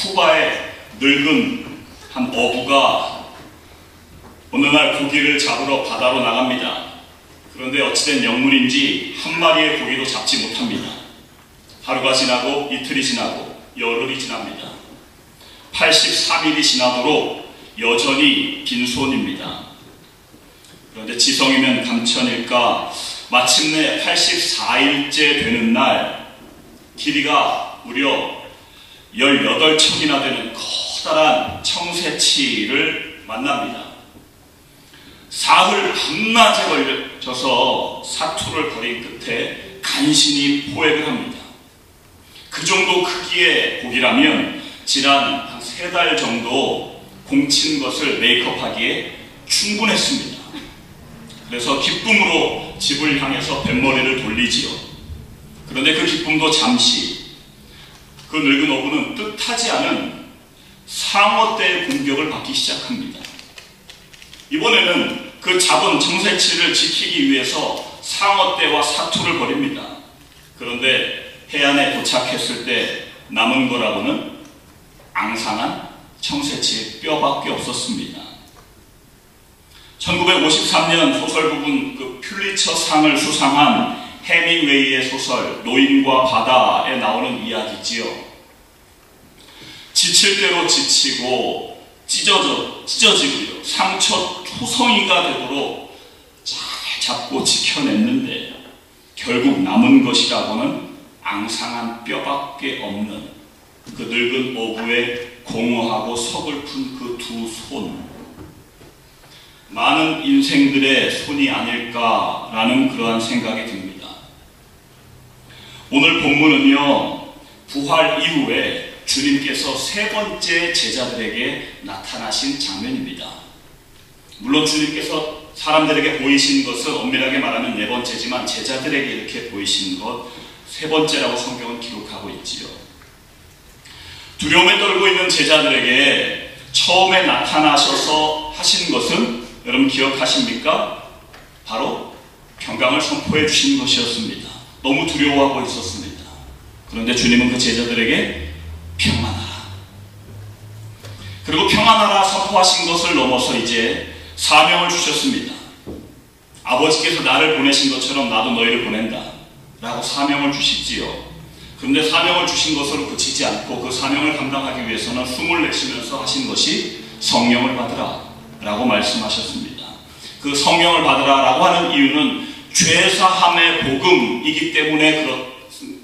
쿠바의 늙은 한 어부가 어느 날 고기를 잡으러 바다로 나갑니다. 그런데 어찌된 영문인지 한 마리의 고기도 잡지 못합니다. 하루가 지나고 이틀이 지나고 열흘이 지납니다. 83일이 지나도록 여전히 빈손입니다. 그런데 지성이면 감천일까 마침내 84일째 되는 날 길이가 무려 18척이나 되는 커다란 청새치를 만납니다. 사흘 밤낮에 걸려서 사투를 벌인 끝에 간신히 포획을 합니다. 그 정도 크기의 고기라면 지난 한 3달 정도 공친 것을 메이크업하기에 충분했습니다. 그래서 기쁨으로 집을 향해서 뱃머리를 돌리지요. 그런데 그 기쁨도 잠시, 그 늙은 어부는 뜻하지 않은 상어떼의 공격을 받기 시작합니다. 이번에는 그 잡은 청새치를 지키기 위해서 상어떼와 사투를 벌입니다. 그런데 해안에 도착했을 때 남은 거라고는 앙상한 청새치의 뼈밖에 없었습니다. 1953년 소설 부분 그 퓰리처상을 수상한 해밍웨이의 소설 노인과 바다에 나오는 이야기지요. 지칠 대로 지치고 찢어지고요. 상처 투성이가 되도록 잘 잡고 지켜냈는데 결국 남은 것이라고는 앙상한 뼈밖에 없는 그 늙은 어부의 공허하고 서글픈 그 두 손. 많은 인생들의 손이 아닐까라는 그러한 생각이 듭니다. 오늘 본문은요, 부활 이후에 주님께서 3번째 제자들에게 나타나신 장면입니다. 물론 주님께서 사람들에게 보이신 것은 엄밀하게 말하면 4번째지만 제자들에게 이렇게 보이신 것 3번째라고 성경은 기록하고 있지요. 두려움에 떨고 있는 제자들에게 처음에 나타나셔서 하신 것은 여러분 기억하십니까? 바로 평강을 선포해 주신 것이었습니다. 너무 두려워하고 있었습니다. 그런데 주님은 그 제자들에게 평안하라. 그리고 평안하라 선포하신 것을 넘어서 이제 사명을 주셨습니다. 아버지께서 나를 보내신 것처럼 나도 너희를 보낸다 라고 사명을 주시지요. 그런데 사명을 주신 것으로 그치지 않고 그 사명을 감당하기 위해서는 숨을 내쉬면서 하신 것이 성령을 받으라 라고 말씀하셨습니다. 그 성령을 받으라 라고 하는 이유는 죄사함의 복음이기 때문에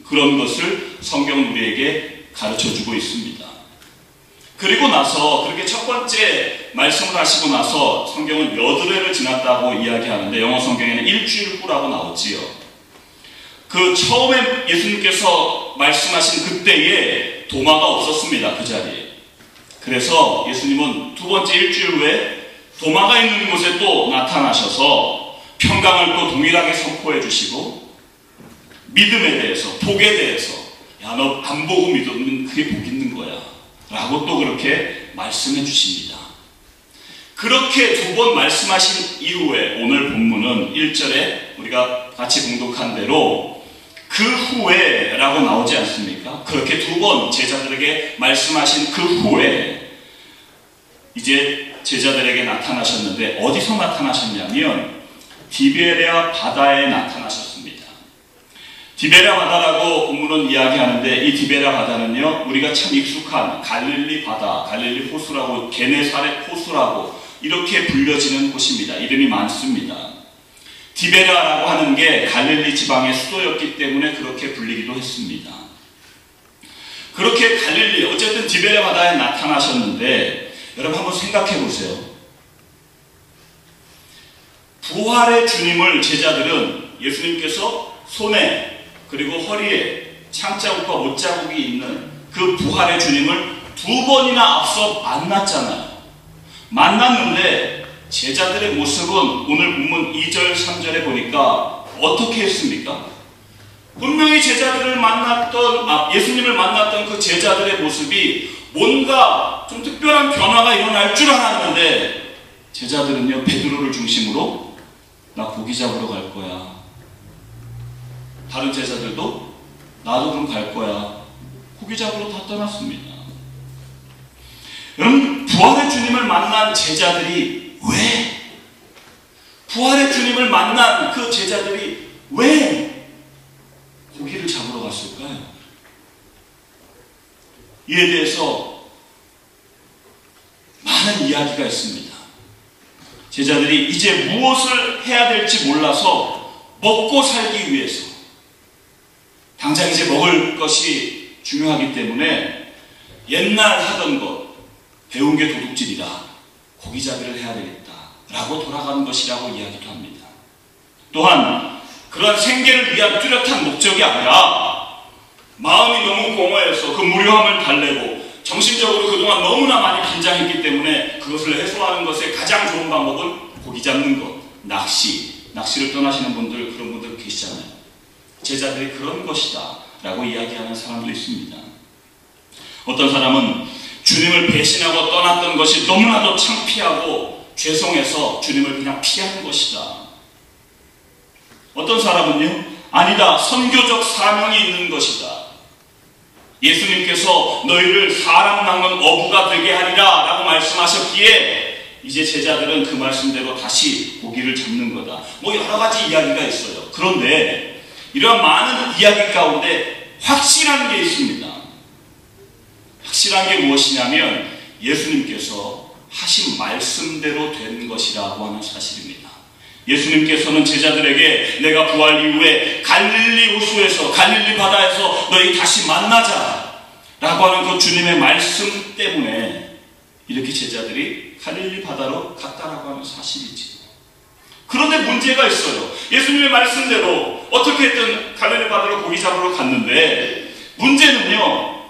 그런 것을 성경은 우리에게 가르쳐주고 있습니다. 그리고 나서 그렇게 첫 번째 말씀을 하시고 나서 성경은 8회를 지났다고 이야기하는데 영어 성경에는 일주일 후라고 나오지요. 그 처음에 예수님께서 말씀하신 그때에 도마가 없었습니다. 그 자리에. 그래서 예수님은 두 번째 일주일 후에 도마가 있는 곳에 또 나타나셔서 평강을 또 동일하게 선포해 주시고 믿음에 대해서, 복에 대해서 야, 너 안 보고 믿으면 그게 복 있는 거야 라고 또 그렇게 말씀해 주십니다. 그렇게 2번 말씀하신 이후에 오늘 본문은 1절에 우리가 같이 봉독한 대로 그 후에 라고 나오지 않습니까? 그렇게 2번 제자들에게 말씀하신 그 후에 이제 제자들에게 나타나셨는데 어디서 나타나셨냐면 디베랴 바다에 나타나셨습니다. 디베랴 바다라고 본문은 이야기하는데 이 디베랴 바다는요, 우리가 참 익숙한 갈릴리 바다, 갈릴리 호수라고, 게네사렛 호수라고 이렇게 불려지는 곳입니다. 이름이 많습니다. 디베랴라고 하는 게 갈릴리 지방의 수도였기 때문에 그렇게 불리기도 했습니다. 그렇게 갈릴리, 어쨌든 디베랴 바다에 나타나셨는데 여러분 한번 생각해 보세요. 부활의 주님을 제자들은 예수님께서 손에 그리고 허리에 창자국과 못자국이 있는 그 부활의 주님을 2번이나 앞서 만났잖아요. 만났는데 제자들의 모습은 오늘 본문 2절, 3절에 보니까 어떻게 했습니까? 분명히 제자들을 만났던, 예수님을 만났던 그 제자들의 모습이 뭔가 좀 특별한 변화가 일어날 줄 알았는데 제자들은요, 베드로를 중심으로 나 고기 잡으러 갈 거야. 다른 제자들도 나도 그럼 갈 거야. 고기 잡으러 다 떠났습니다. 여러분, 부활의 주님을 만난 제자들이 왜? 부활의 주님을 만난 그 제자들이 왜 고기를 잡으러 갔을까요? 이에 대해서 많은 이야기가 있습니다. 제자들이 이제 무엇을 해야 될지 몰라서 먹고 살기 위해서, 당장 이제 먹을 것이 중요하기 때문에 옛날 하던 것, 배운 게 도둑질이다, 고기잡이를 해야 되겠다 라고 돌아가는 것이라고 이야기도 합니다. 또한 그런 생계를 위한 뚜렷한 목적이 아니라 마음이 너무 공허해서 그 무료함을 달래고 정신적으로 그동안 너무나 많이 긴장했기 때문에 그것을 해소하는 것의 가장 좋은 방법은 고기 잡는 것, 낚시를 떠나시는 분들, 그런 분들 계시잖아요. 제자들이 그런 것이다 라고 이야기하는 사람도 있습니다. 어떤 사람은 주님을 배신하고 떠났던 것이 너무나도 창피하고 죄송해서 주님을 그냥 피하는 것이다. 어떤 사람은요, 아니다, 선교적 사명이 있는 것이다. 예수님께서 너희를 사람 낚는 어부가 되게 하리라 라고 말씀하셨기에 이제 제자들은 그 말씀대로 다시 고기를 잡는 거다. 뭐 여러 가지 이야기가 있어요. 그런데 이러한 많은 이야기 가운데 확실한 게 있습니다. 확실한 게 무엇이냐면 예수님께서 하신 말씀대로 된 것이라고 하는 사실입니다. 예수님께서는 제자들에게 내가 부활 이후에 갈릴리 호수에서, 갈릴리 바다에서 너희 다시 만나자 라고 하는 그 주님의 말씀 때문에 이렇게 제자들이 갈릴리 바다로 갔다라고 하는 사실이지. 그런데 문제가 있어요. 예수님의 말씀대로 어떻게든 갈릴리 바다로 고기 잡으러 갔는데 문제는요,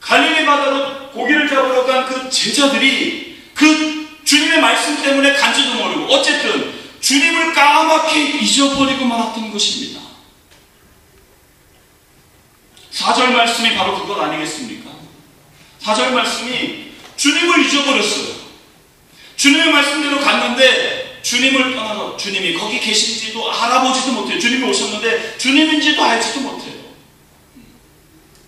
갈릴리 바다로 고기를 잡으러 간 그 제자들이 그 주님의 말씀 때문에 간지도 모르고 어쨌든 주님을 까맣게 잊어버리고 말았던 것입니다. 4절 말씀이 바로 그것 아니겠습니까? 4절 말씀이 주님을 잊어버렸어요. 주님의 말씀대로 갔는데 주님을 떠나서 주님이 거기 계신지도 알아보지도 못해요. 주님이 오셨는데 주님인지도 알지도 못해요.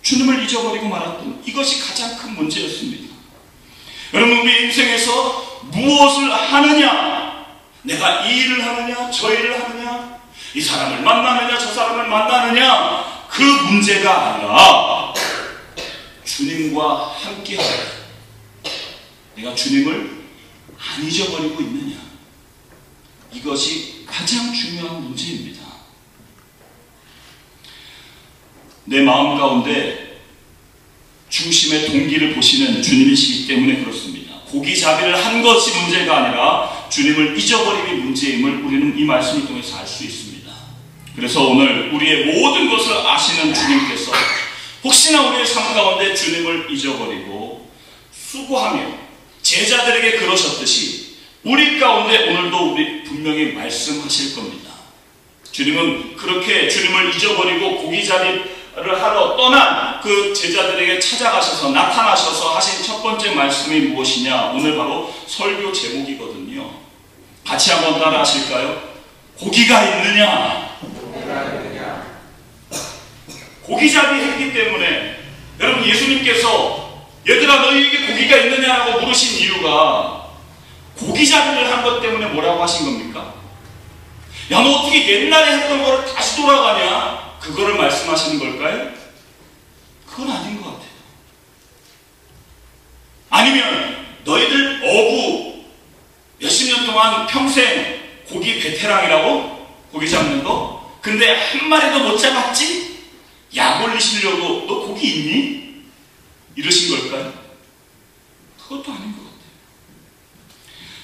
주님을 잊어버리고 말았던 이것이 가장 큰 문제였습니다. 여러분, 우리 인생에서 무엇을 하느냐, 내가 이 일을 하느냐, 저 일을 하느냐, 이 사람을 만나느냐, 저 사람을 만나느냐, 그 문제가 아니라 주님과 함께하라. 내가 주님을 안 잊어버리고 있느냐, 이것이 가장 중요한 문제입니다. 내 마음 가운데 중심의 동기를 보시는 주님이시기 때문에 그렇습니다. 고기잡이를 한 것이 문제가 아니라 주님을 잊어버림이 문제임을 우리는 이 말씀을 통해서 알 수 있습니다. 그래서 오늘 우리의 모든 것을 아시는 주님께서 혹시나 우리의 삶 가운데 주님을 잊어버리고 수고하며 제자들에게 그러셨듯이 우리 가운데 오늘도 우리 분명히 말씀하실 겁니다. 주님은 그렇게 주님을 잊어버리고 고기잡이를 하러 떠난 그 제자들에게 찾아가셔서 나타나셔서 하신 첫 번째 말씀이 무엇이냐? 오늘 바로 설교 제목이거든요. 같이 한번 따라 하실까요? 고기가 있느냐? 고기잡이 했기 때문에 여러분, 예수님께서 얘들아 너희에게 고기가 있느냐라고 물으신 이유가 고기잡이를 한 것 때문에 뭐라고 하신 겁니까? 야, 너 어떻게 옛날에 했던 거를 다시 돌아가냐? 그거를 말씀하시는 걸까요? 그건 아닌 것 같아요. 아니면 너희들 어부 몇십 년 동안 평생 고기 베테랑이라고? 고기 잡는 거? 근데 한 마리도 못 잡았지? 약 올리시려고 너 고기 있니? 이러신 걸까요? 그것도 아닌 것 같아요.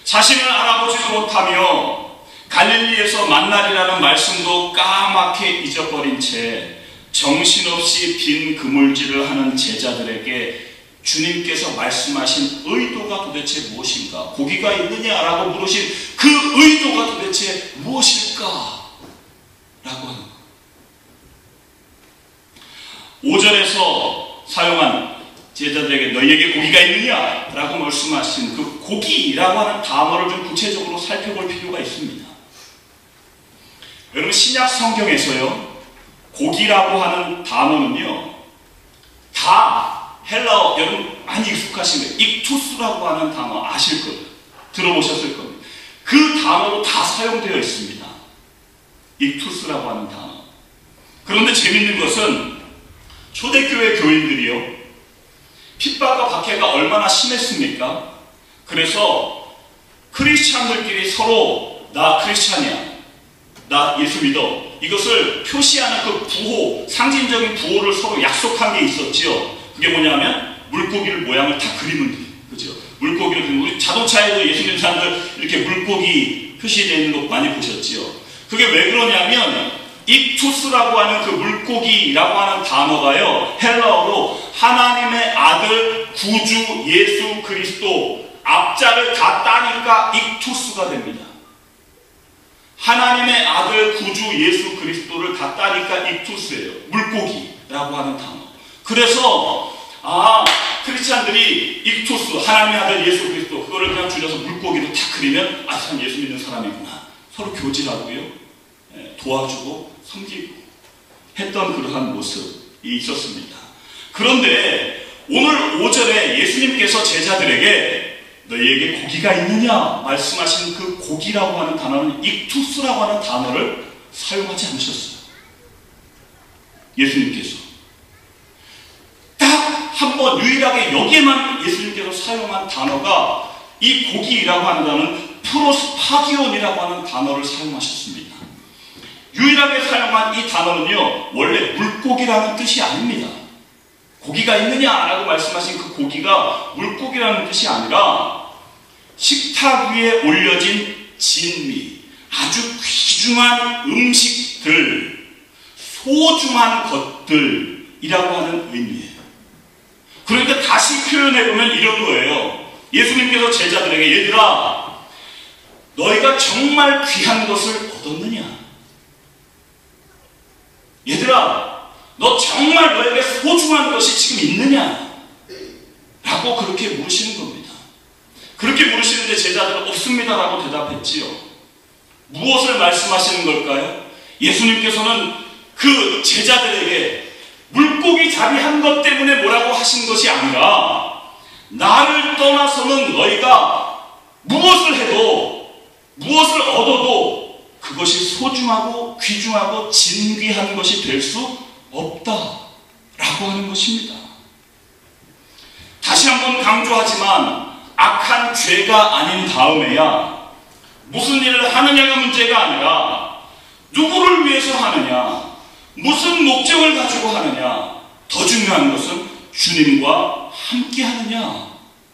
자신을 알아보지도 못하며 갈릴리에서 만나리라는 말씀도 까맣게 잊어버린 채 정신없이 빈 그물질을 하는 제자들에게 주님께서 말씀하신 의도가 도대체 무엇인가? 고기가 있느냐라고 물으신 그 의도가 도대체 무엇일까? 라고 하는 것. 5절에서 사용한 제자들에게 너희에게 고기가 있느냐? 라고 말씀하신 그 고기라고 하는 단어를 좀 구체적으로 살펴볼 필요가 있습니다. 여러분, 신약 성경에서요, 고기라고 하는 단어는요, 다 헬라어, 여러분 많이 익숙하신 거예요. 익투스라고 하는 단어 아실 거예요. 들어보셨을 겁니다. 그 단어로 다 사용되어 있습니다. 익투스라고 하는 단어. 그런데 재밌는 것은 초대교회 교인들이요, 핍박과 박해가 얼마나 심했습니까? 그래서 크리스찬들끼리 서로 나 크리스찬이야, 나 예수 믿어, 이것을 표시하는 그 부호, 상징적인 부호를 서로 약속한 게 있었지요. 그게 뭐냐면 물고기를 모양을 다 그리면 돼요. 그죠? 물고기를 그리면, 우리 자동차에도 예수 믿는 사람들 이렇게 물고기 표시되어 있는 거 많이 보셨지요. 그게 왜 그러냐면 익투스라고 하는 그 물고기라고 하는 단어가요, 헬라어로 하나님의 아들 구주 예수 그리스도 앞자를 다 따니까 익투스가 됩니다. 하나님의 아들 구주 예수 그리스도를 다 따니까 익투스예요. 물고기라고 하는 단어. 그래서 크리스찬들이 익투스, 하나님의 아들 예수 그리스도, 그거를 그냥 줄여서 물고기로 다 그리면 참 예수 믿는 사람이구나. 서로 교제하고요, 도와주고 섬기고 했던 그러한 모습이 있었습니다. 그런데 오늘 5절에 예수님께서 제자들에게 너희에게 고기가 있느냐 말씀하신 그 고기라고 하는 단어는 익투스라고 하는 단어를 사용하지 않으셨어요. 예수님께서 딱 한 번 유일하게 여기에만 예수님께서 사용한 단어가 이 고기라고 하는 단어는 프로스파기온이라고 하는 단어를 사용하셨습니다. 유일하게 사용한 이 단어는요, 원래 물고기라는 뜻이 아닙니다. 고기가 있느냐라고 말씀하신 그 고기가 물고기라는 뜻이 아니라 식탁 위에 올려진 진미, 아주 귀중한 음식들, 소중한 것들이라고 하는 의미예요. 그러니까 다시 표현해보면 이런 거예요. 예수님께서 제자들에게 얘들아, 너희가 정말 귀한 것을 얻었느냐? 얘들아, 너 정말 너에게 소중한 것이 지금 있느냐? 라고 그렇게 물으시는 겁니다. 그렇게 물으시는데 제자들은 없습니다 라고 대답했지요. 무엇을 말씀하시는 걸까요? 예수님께서는 그 제자들에게 물고기 자비한 것 때문에 뭐라고 하신 것이 아니라 나를 떠나서는 너희가 무엇을 해도, 무엇을 얻어도 그것이 소중하고 귀중하고 진귀한 것이 될 수 없다라고 하는 것입니다. 다시 한번 강조하지만 악한 죄가 아닌 다음에야 무슨 일을 하느냐가 문제가 아니라 누구를 위해서 하느냐, 무슨 목적을 가지고 하느냐, 더 중요한 것은 주님과 함께 하느냐,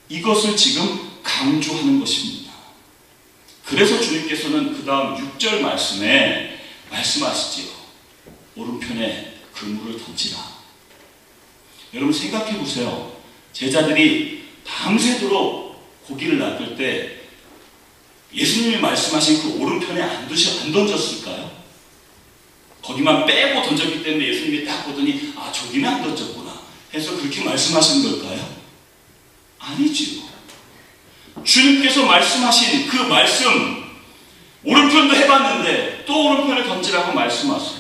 이것을 지금 강조하는 것입니다. 그래서 주님께서는 그 다음 6절 말씀에 말씀하시지요. 오른편에 그물을 던지라. 여러분 생각해 보세요. 제자들이 밤새도록 고기를 낚을 때 예수님이 말씀하신 그 오른편에 안 던졌을까요? 거기만 빼고 던졌기 때문에 예수님이 딱 보더니 저기는 안 던졌구나 해서 그렇게 말씀하신 걸까요? 아니지요. 주님께서 말씀하신 그 말씀, 오른편도 해봤는데 또 오른편에 던지라고 말씀하세요.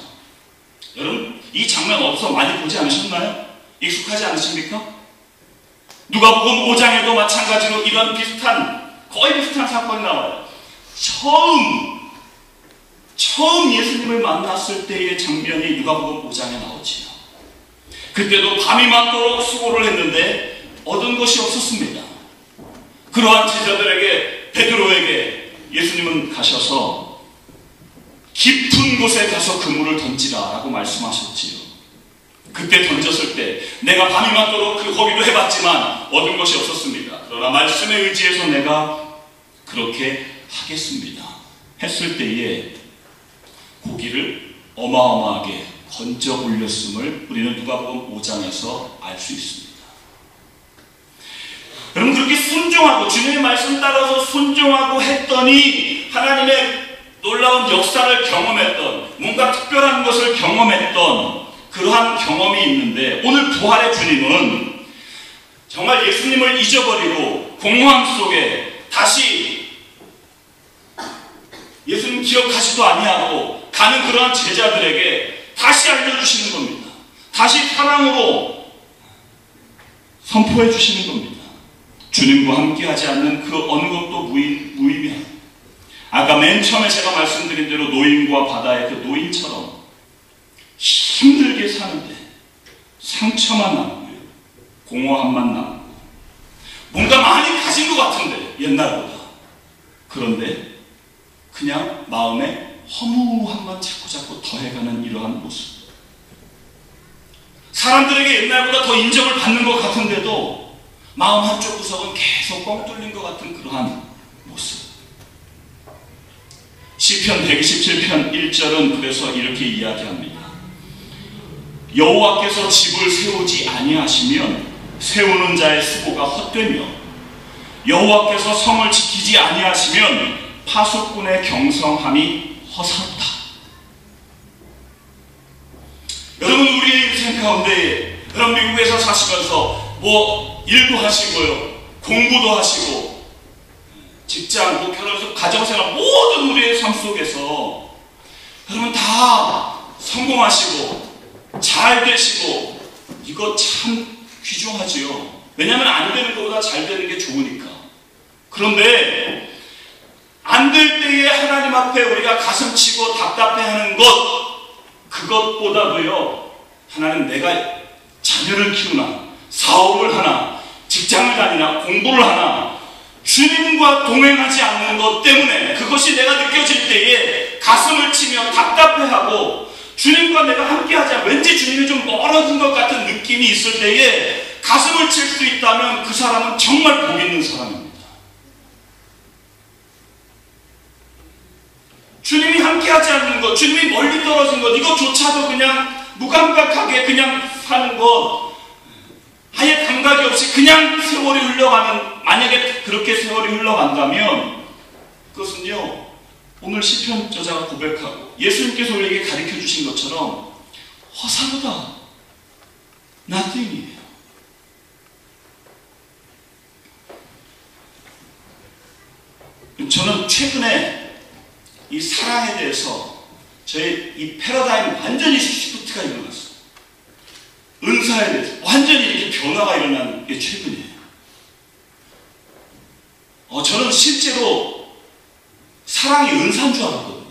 여러분 이 장면 어디서 많이 보지 않으셨나요? 익숙하지 않으십니까? 누가복음 5장에도 마찬가지로 이런 거의 비슷한 사건이 나와요. 처음 예수님을 만났을 때의 장면이 누가복음 5장에 나오지요. 그때도 밤이 맞도록 수고를 했는데 얻은 것이 없었습니다. 그러한 제자들에게, 베드로에게 예수님은 가셔서 깊은 곳에 가서 그물을 던지라 라고 말씀하셨지요. 그때 던졌을 때 내가 밤이 맞도록 거기도 해봤지만 얻은 것이 없었습니다. 그러나 말씀에 의지해서 내가 그렇게 하겠습니다 했을 때에 고기를 어마어마하게 건져 올렸음을 우리는 누가복음 5장에서 알 수 있습니다. 여러분 그렇게 순종하고 주님의 말씀 따라서 순종하고 했더니 하나님의 놀라운 역사를 경험했던, 뭔가 특별한 것을 경험했던 그러한 경험이 있는데, 오늘 부활의 주님은 정말 예수님을 잊어버리고 공허함 속에 다시 예수님 기억하지도 아니하고 가는 그러한 제자들에게 다시 알려주시는 겁니다. 다시 사랑으로 선포해 주시는 겁니다. 주님과 함께하지 않는 그 어느 것도 무의미한, 아까 맨 처음에 제가 말씀드린 대로 노인과 바다의 그 노인처럼 힘들게 사는데 상처만 남고요, 공허함만 남고, 뭔가 많이 가진 것 같은데 옛날보다, 그런데 그냥 마음에 허무함만 자꾸자꾸 더해가는 이러한 모습. 사람들에게 옛날보다 더 인정을 받는 것 같은데도 마음 한쪽 구석은 계속 뻥 뚫린 것 같은 그러한 모습. 시편 127편 1절은 그래서 이렇게 이야기합니다. 여호와께서 집을 세우지 아니하시면 세우는 자의 수고가 헛되며, 여호와께서 성을 지키지 아니하시면 파수꾼의 경성함이 허사롭다. 여러분, 우리 인생 가운데 여러분 미국에서 사시면서 일도 하시고요, 공부도 하시고, 직장, 결혼해서 가정생활, 모든 우리의 삶 속에서 여러분 다 성공하시고 잘 되시고, 이거 참 귀중하지요. 왜냐하면 안 되는 것보다 잘 되는 게 좋으니까. 그런데 안 될 때에 하나님 앞에 우리가 가슴치고 답답해하는 것, 그것보다도요, 하나님 내가 자녀를 키우나, 사업을 하나, 직장을 다니나, 공부를 하나, 주님과 동행하지 않는 것 때문에 그것이 내가 느껴질 때에 가슴을 치며 답답해하고, 주님과 내가 함께하지 않아, 왠지 주님이 좀 멀어진 것 같은 느낌이 있을 때에 가슴을 칠 수 있다면 그 사람은 정말 복 있는 사람입니다. 주님이 함께하지 않는 것, 주님이 멀리 떨어진 것, 이것조차도 그냥 무감각하게 그냥 사는 것, 아예 감각이 없이 그냥 세월이 흘러가는, 만약에 그렇게 세월이 흘러간다면 그것은요, 오늘 시편 저자가 고백하고 예수님께서 우리에게 가르쳐 주신 것처럼 허사로다, nothing이에요. 저는 최근에 이 사랑에 대해서 저의 이 패러다임 완전히 시프트가 일어났어요. 은사에 대해서 완전히 이렇게 변화가 일어난 게 최근이에요. 저는 실제로 사랑이 은사인 줄 알았거든요.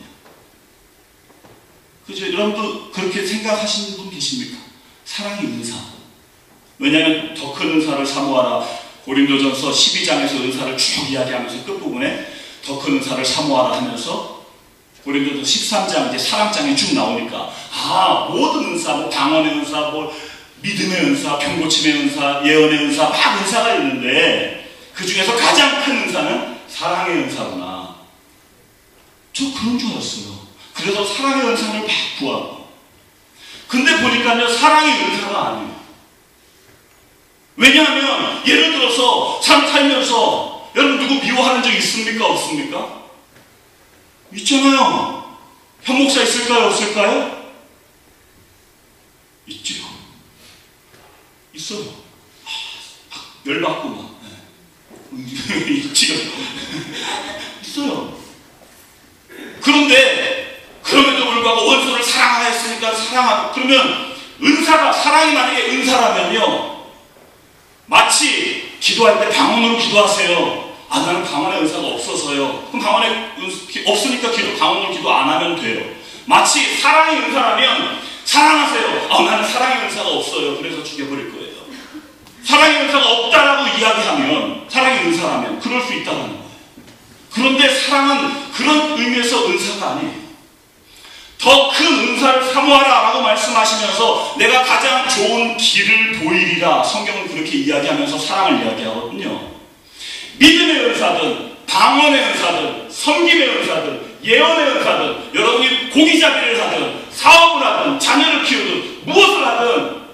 그죠? 여러분도 그렇게 생각하시는 분 계십니까? 사랑이 은사. 왜냐하면 더 큰 은사를 사모하라, 고린도전서 12장에서 은사를 쭉 이야기하면서 끝부분에 더 큰 은사를 사모하라 하면서 고린도전서 13장 이제 사랑장에 쭉 나오니까, 모든 은사, 방언의 은사, 믿음의 은사, 병고침의 은사, 예언의 은사, 막 은사가 있는데 그 중에서 가장 큰 은사는 사랑의 은사구나. 저 그런 줄 알았어요. 그래서 사랑의 은사를 막 구하고. 근데 보니까요, 사랑이 은사가 아니에요. 왜냐하면 예를 들어서 삶 살면서 여러분 누구 미워하는 적 있습니까? 없습니까? 있잖아요. 현 목사 있을까요? 없을까요? 있죠. 있어요. 열받고 막. 있지요. 있어요. 그런데 그럼에도 불구하고 원수를 사랑하였으니까 사랑하고, 그러면 은사가, 사랑이 만약에 은사라면요, 마치 기도할 때 방언으로 기도하세요. 나는 방언의 은사가 없어서요. 그럼 방언의 없으니까 방언으로 기도 안 하면 돼요. 마치 사랑의 은사라면 사랑하세요. 나는 사랑의 은사가 없어요. 그래서 죽여버릴 거예요. 사랑의 은사가 없다라고 이야기하면, 사랑의 은사라면 그럴 수 있다는 거예요. 그런데 사랑은 그런 의미에서 은사가 아니에요. 더 큰 은사를 사모하라 라고 말씀하시면서 내가 가장 좋은 길을 보이리라, 성경은 그렇게 이야기하면서 사랑을 이야기하거든요. 믿음의 은사든 방언의 은사든 섬김의 은사든 예언의 은사든, 여러분이 고기잡이를 하든 사업을 하든 자녀를 키우든 무엇을 하든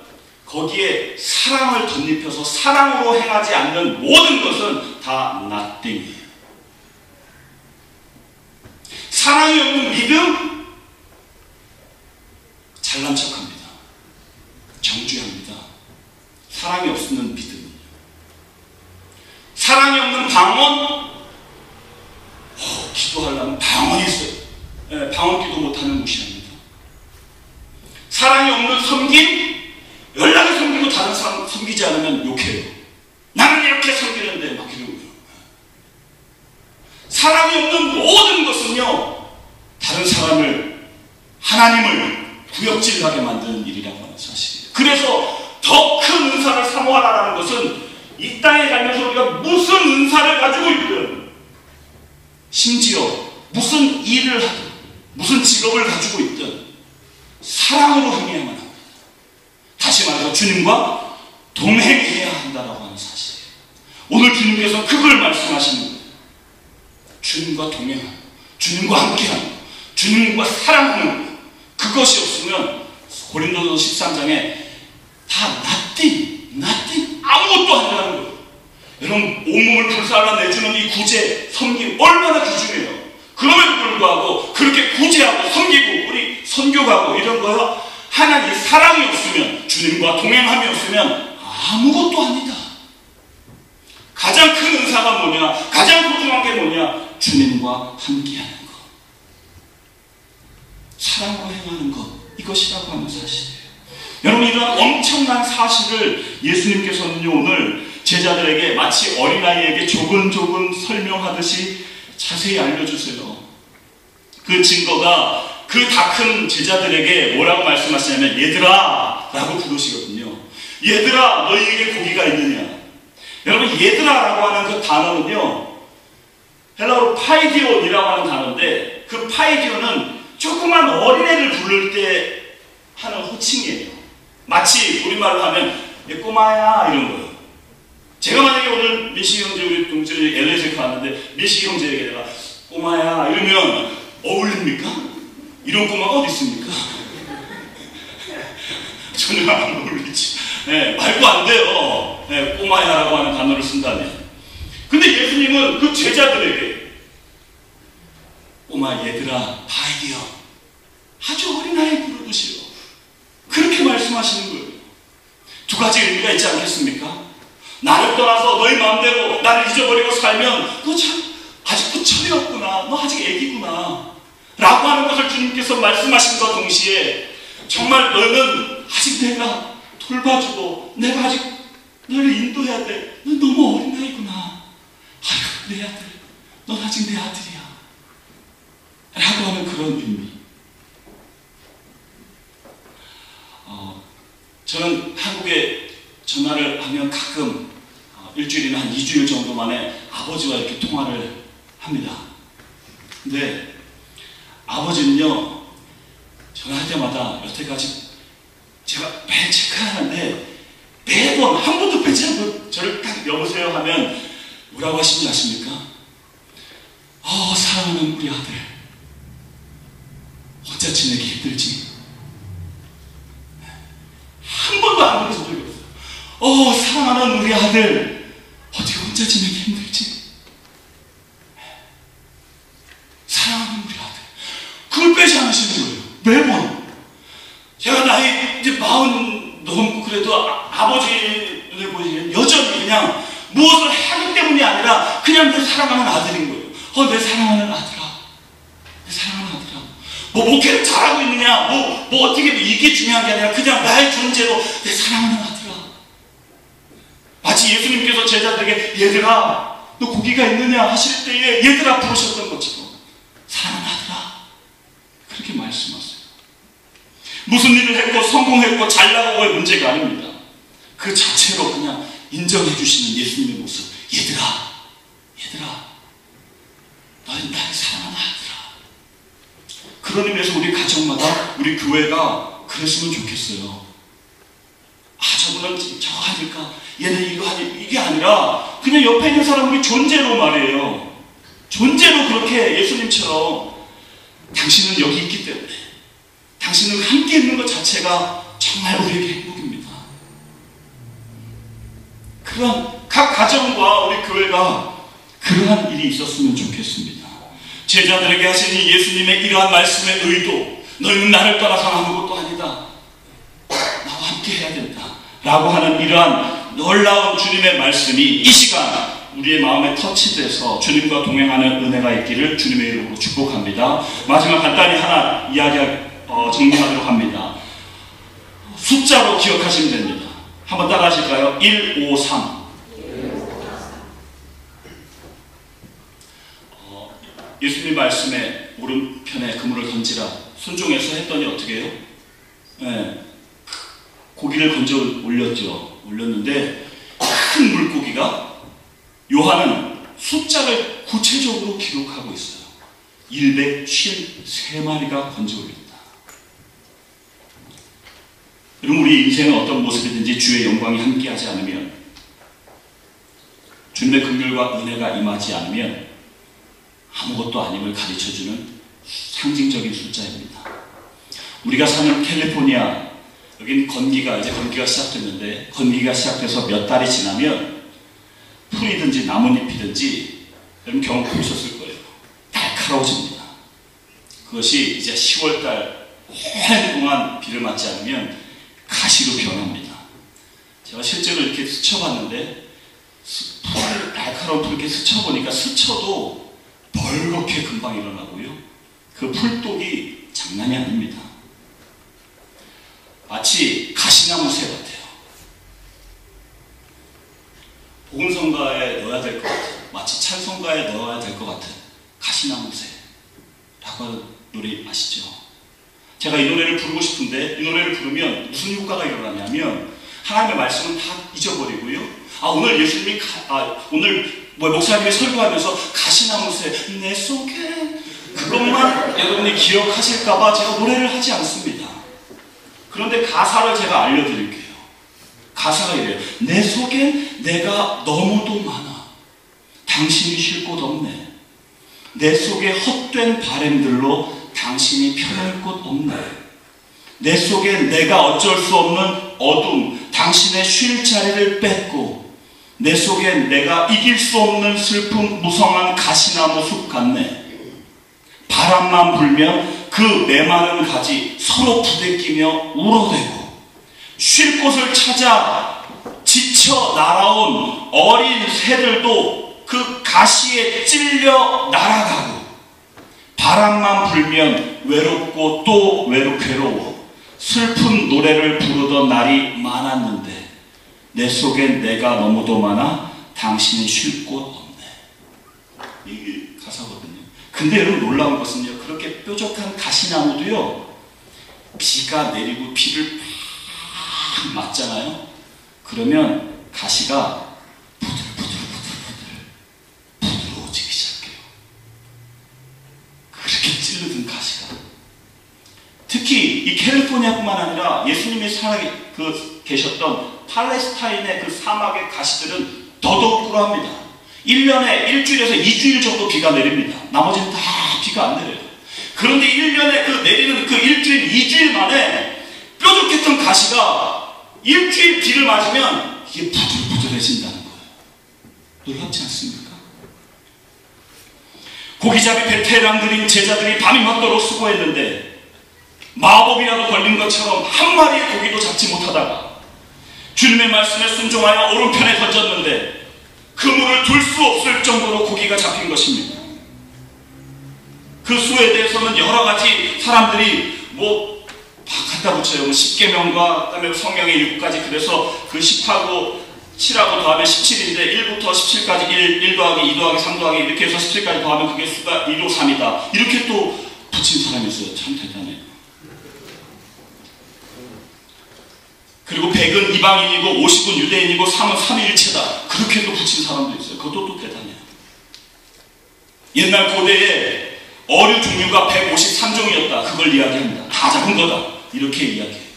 거기에 사랑을 덧입혀서 사랑으로 행하지 않는 모든 것은 다 nothing이에요. 사랑이 없는 믿음, 잘난 척합니다. 정죄합니다. 사랑이 없는 믿음은요. 사랑이 없는 방언, 기도하려면 방언이 있어요. 방언 기도 못하면 무시합니다. 사랑이 없는 섬김, 연락을 섬기고 다른 사람 섬기지 않으면 욕해요. 나는 이렇게 섬기는데 막 이러고요. 사랑이 없는 모든 것은요, 다른 사람을, 하나님을 구역질하게 만드는 일이라고 하는 사실이에요. 그래서 더 큰 은사를 사모하라는 것은 이 땅에 살면서 우리가 무슨 은사를 가지고 있든, 심지어 무슨 일을 하든, 무슨 직업을 가지고 있든 사랑으로 행해야만 합니다. 다시 말해서 주님과 동행해야 한다라고 하는 사실이에요. 오늘 주님께서 그걸 말씀하시는 거예요. 주님과 동행하는, 주님과 함께하는, 주님과 사랑하는 것. 그것이 없으면 고린도서 13장에 다 nothing, 아무것도 아니라는 거예요. 여러분, 온몸을 불살라 내주는 이 구제, 섬김 얼마나 귀중해요. 그럼에도 불구하고 그렇게 구제하고 섬기고 우리 선교가고 이런 거요, 하나님의 사랑이 없으면, 주님과 동행함이 없으면 아무것도 아니다. 가장 큰 은사가 뭐냐, 가장 소중한 게 뭐냐, 주님과 함께하는 것, 사랑으로 행하는 것, 이것이라고 하는 사실이에요. 여러분, 이런 엄청난 사실을 예수님께서는요, 오늘 제자들에게 마치 어린아이에게 조근조근 설명하듯이 자세히 알려주세요. 그 증거가 그 다 큰 제자들에게 뭐라고 말씀하시냐면 얘들아 라고 부르시거든요. 얘들아, 너희에게 고기가 있느냐. 여러분, 얘들아 라고 하는 그 단어는요, 헬라어로 파이디온이라고 하는 단어인데, 그 파이디온은 조그만 어린애를 부를 때 하는 호칭이에요. 마치 우리말로 하면 얘 꼬마야 이런 거예요. 제가 만약에 오늘 미시 형제, 우리 동생이 LA에서 갔는데 미시 형제에게 내가 꼬마야 이러면 어울립니까? 이런 꼬마가 어디 있습니까? 전혀 안 어울리지. 네, 말도 안 돼요. 네, 꼬마야라고 하는 단어를 쓴다면. 근데 예수님은 그 제자들에게 꼬마 얘들아, 파이디어, 아주 어린아이 부르듯이요, 그렇게 말씀하시는 거예요. 두 가지 의미가 있지 않겠습니까? 나를 떠나서 너희 마음대로 나를 잊어버리고 살면 너 참 아직도 철이 없구나, 너 아직 애기구나 라고 하는 것을 주님께서 말씀하신과 동시에 정말 너는 아직 내가 돌봐주고 내가 아직 너를 인도해야 돼, 넌 너무 어린아이구나, 아이고 내 아들, 넌 아직 내 아들이야 라고 하는 그런 의미. 저는 한국에 전화를 하면 가끔 일주일이나 한 2주일 정도 만에 아버지와 이렇게 통화를 합니다. 근데 아버지는요, 전화할 때마다 여태까지 제가 매일 체크하는데 매번 한 번도 빼지 않고 저를 딱 여보세요 하면 뭐라고 하시는지 아십니까? 사랑하는 우리 아들, 혼자 지내기 힘들지? 한 번도 안 그래서 적이 없어요. 사랑하는 우리 아들, 어떻게 혼자 지내기 힘들지? 사랑하는 우리 아들, 그걸 빼지 않으시는 거예요. 매번. 제가 나이 이제 40 넘고 그래도 아버지 눈에 보이면 여전히 그냥 무엇을 하기 때문이 아니라 그냥 내 사랑하는 아들인 거예요. 내 사랑하는 아들아, 내 사랑하는 아들아. 뭐 목회를 잘하고 있느냐, 뭐 어떻게 이게 중요한 게 아니라 그냥 나의 존재로 내 사랑하는 아들아. 마치 예수님께서 제자들에게 얘들아, 너 고기가 있느냐 하실 때에 얘들아 부르셨던 것처럼 사랑하는 아들아, 그렇게 말씀하세요. 무슨 일을 했고 성공했고 잘나가고의 문제가 아닙니다. 그 자체로 그냥 인정해 주시는 예수님의 모습. 얘들아, 너희 나를 사랑하는 아들아. 그런 의미에서 우리 가정마다, 우리 교회가 그랬으면 좋겠어요. 저분은 저거 하니까 얘는 이거 하니, 이게 아니라 그냥 옆에 있는 사람 우리 존재로 말이에요. 존재로 그렇게 예수님처럼 당신은 여기 있기 때문에, 당신은 함께 있는 것 자체가 정말 우리에게 행복입니다. 그런 각 가정과 우리 교회가 그러한 일이 있었으면 좋겠습니다. 제자들에게 하신 이 예수님의 이러한 말씀의 의도, 너희는 나를 떠나서 아무것도 아니다, 나와 함께 해야 된다 라고 하는 이러한 놀라운 주님의 말씀이 이 시간 우리의 마음에 터치돼서 주님과 동행하는 은혜가 있기를 주님의 이름으로 축복합니다. 마지막 간단히 하나 이야기 정리하도록 합니다. 숫자로 기억하시면 됩니다. 한번 따라 하실까요? 1, 5, 3. 예수님 말씀에 오른편에 그물을 던지라 순종해서 했더니 어떻게 해요? 네, 고기를 건져 올렸죠. 올렸는데 큰 물고기가, 요한은 숫자를 구체적으로 기록하고 있어요. 153마리가 건져 올렸다. 여러분, 우리 인생은 어떤 모습이든지 주의 영광이 함께하지 않으면, 주님의 긍휼과 은혜가 임하지 않으면 아무것도 아님을 가르쳐주는 상징적인 숫자입니다. 우리가 사는 캘리포니아, 여긴 건기가 시작됐는데, 건기가 시작돼서 몇 달이 지나면 풀이든지 나뭇잎이든지 여러분 경험해보셨을 거예요. 날카로워집니다. 그것이 이제 10월달 오랫동안 비를 맞지 않으면 가시로 변합니다. 제가 실제로 이렇게 스쳐봤는데, 날카로운 풀 이렇게 스쳐보니까 스쳐도 벌겋게 금방 일어나고요. 그 풀독이 장난이 아닙니다. 마치 가시나무새 같아요. 복음성가에 넣어야 될 것 같아요. 마치 찬송가에 넣어야 될 것 같은 가시나무새라고 하는 노래 아시죠? 제가 이 노래를 부르고 싶은데, 이 노래를 부르면 무슨 효과가 일어나냐면 하나님의 말씀은 다 잊어버리고요. 오늘 예수님이 오늘 목사님이 설교하면서 가시나무새 내 속에, 그것만 여러분이 기억하실까봐 제가 노래를 하지 않습니다. 그런데 가사를 제가 알려드릴게요. 가사가 이래요. 내 속엔 내가 너무도 많아. 당신이 쉴 곳 없네. 내 속에 헛된 바램들로 당신이 편할 곳 없네. 내 속에 내가 어쩔 수 없는 어둠, 당신의 쉴 자리를 뺏고, 내 속에 내가 이길 수 없는 슬픔, 무성한 가시나무 숲 같네. 바람만 불면 그 메마른 가지 서로 부대끼며 울어대고, 쉴 곳을 찾아 지쳐 날아온 어린 새들도 그 가시에 찔려 날아가고, 바람만 불면 외롭고 또 괴로워 슬픈 노래를 부르던 날이 많았는데, 내 속엔 내가 너무도 많아 당신은 쉴 곳 없네. 이게 가사거든요. 근데 여러분, 놀라운 것은요, 그렇게 뾰족한 가시나무도요, 비가 내리고 비를 팍 맞잖아요. 그러면 가시가 부드러워지기 시작해요. 그렇게 찌르던 가시가. 특히 이 캘리포니아뿐만 아니라 예수님이 계셨던 팔레스타인의 그 사막의 가시들은 더더욱 그러합니다. 1년에 일주일에서 2주일 정도 비가 내립니다. 나머지는 다 비가 안 내려요. 그런데 1년에 그 내리는 그 일주일, 2주일 만에 뾰족했던 가시가 일주일 비를 맞으면 이게 부들부들해진다는 거예요. 놀랍지 않습니까? 고기잡이 베테랑들인 제자들이 밤이 맞도록 수고했는데, 마법이라도 걸린 것처럼 한 마리의 고기도 잡지 못하다가 주님의 말씀에 순종하여 오른편에 던졌는데 그물을 둘 수 없을 정도로 고기가 잡힌 것입니다. 그 수에 대해서는 여러 가지 사람들이 갖다 붙여요. 10계명과 그다음에 성경의 6까지. 그래서 그 10하고 7하고 더하면 17인데 1부터 17까지 1 더하기 2 더하기 3 더하기 이렇게 해서 17까지 더하면 그게 수가 2로 3이다. 이렇게 또 붙인 사람이 있어요. 참 대단해요. 그리고 100은 이방인이고 50은 유대인이고 3은 삼위일체다. 그렇게 또 붙인 사람도 있어요. 그것도 또 대단해요. 옛날 고대에 어류 종류가 153종이었다. 그걸 이야기합니다. 다 잡은 거다. 이렇게 이야기해요.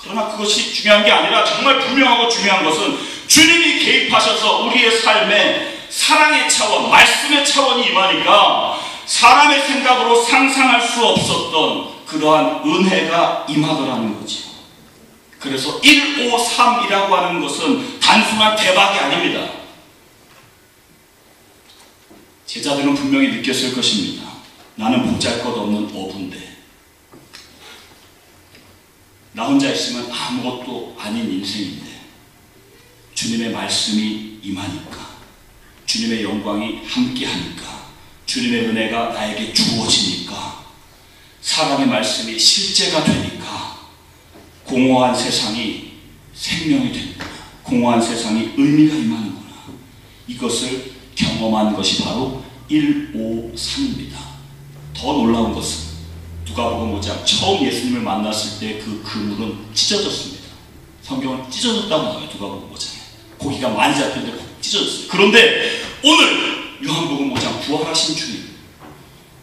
그러나 그것이 중요한 게 아니라 정말 분명하고 중요한 것은 주님이 개입하셔서 우리의 삶에 사랑의 차원, 말씀의 차원이 임하니까 사람의 생각으로 상상할 수 없었던 그러한 은혜가 임하더라는 거죠. 그래서 1, 5, 3이라고 하는 것은 단순한 대박이 아닙니다. 제자들은 분명히 느꼈을 것입니다. 나는 보잘것없는 어부인데, 나 혼자 있으면 아무것도 아닌 인생인데 주님의 말씀이 임하니까, 주님의 영광이 함께하니까, 주님의 은혜가 나에게 주어지니까, 사랑의 말씀이 실제가 되니까 공허한 세상이 생명이 되는구나. 공허한 세상이 의미가 임하는구나. 이것을 경험한 것이 바로 153입니다. 더 놀라운 것은 누가복음 5장 처음 예수님을 만났을 때 그 그물은 찢어졌습니다. 성경은 찢어졌다고 나와요. 누가복음 5장에 고기가 많이 잡혔는데 찢어졌어요. 그런데 오늘 요한복음 5장 부활하신 주님,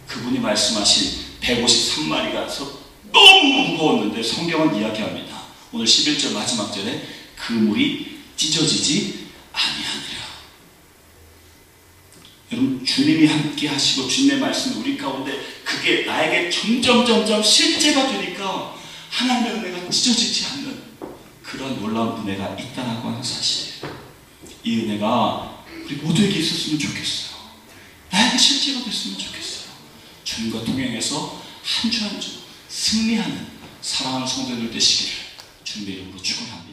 그분이 말씀하신 153마리가 너무 무거웠는데 성경은 이야기합니다. 오늘 11절 마지막 절에 그물이 찢어지지 아니하니라. 여러분, 주님이 함께 하시고 주님의 말씀이 우리 가운데 그게 나에게 점점 실제가 되니까 하나님의 은혜가 찢어지지 않는 그런 놀라운 은혜가 있다라고 하는 사실이에요. 이 은혜가 우리 모두에게 있었으면 좋겠어요. 나에게 실제가 됐으면 좋겠어요. 주님과 동행해서 한 주 한 주 승리하는 사랑하는 성도들 되시기를 주님의 이름으로 축원합니다.